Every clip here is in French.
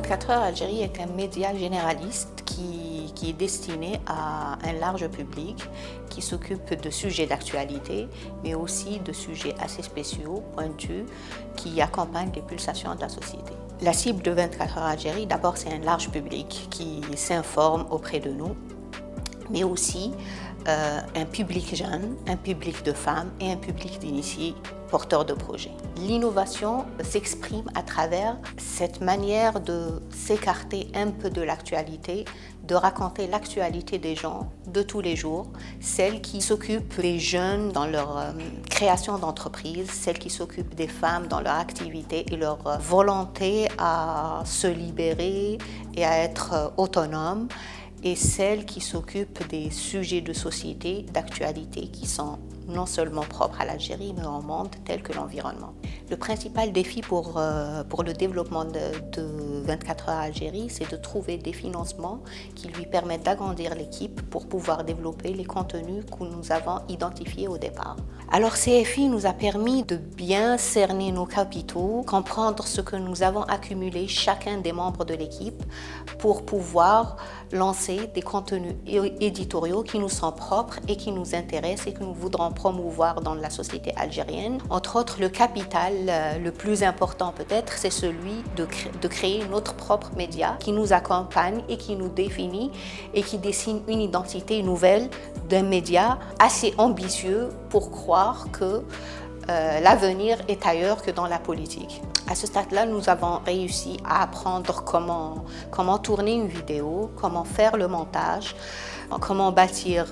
24 heures Algérie est un média généraliste qui est destiné à un large public, qui s'occupe de sujets d'actualité, mais aussi de sujets assez spéciaux, pointus, qui accompagnent les pulsations de la société. La cible de 24 heures Algérie, d'abord, c'est un large public qui s'informe auprès de nous, mais aussi un public jeune, un public de femmes et un public d'initiés porteurs de projets. L'innovation s'exprime à travers cette manière de s'écarter un peu de l'actualité, de raconter l'actualité des gens de tous les jours, celles qui s'occupent des jeunes dans leur création d'entreprise, celles qui s'occupent des femmes dans leur activité et leur volonté à se libérer et à être autonomes, et celles qui s'occupent des sujets de société, d'actualité qui sont non seulement propres à l'Algérie, mais au monde, tels que l'environnement. Le principal défi pour le développement de 24 heures Algérie, c'est de trouver des financements qui lui permettent d'agrandir l'équipe pour pouvoir développer les contenus que nous avons identifiés au départ. Alors CFI nous a permis de bien cerner nos capitaux, comprendre ce que nous avons accumulé chacun des membres de l'équipe pour pouvoir lancer des contenus éditoriaux qui nous sont propres et qui nous intéressent et que nous voudrons promouvoir dans la société algérienne. Entre autres, le capital le plus important peut-être, c'est celui de créer notre propre média qui nous accompagne et qui nous définit et qui dessine une identité nouvelle d'un média assez ambitieux pour croire que l'avenir est ailleurs que dans la politique. À ce stade-là, nous avons réussi à apprendre comment tourner une vidéo, comment faire le montage, comment bâtir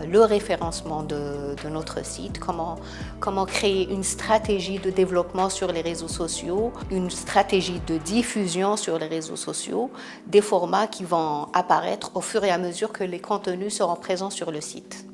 le référencement de notre site, comment créer une stratégie de développement sur les réseaux sociaux, une stratégie de diffusion sur les réseaux sociaux, des formats qui vont apparaître au fur et à mesure que les contenus seront présents sur le site.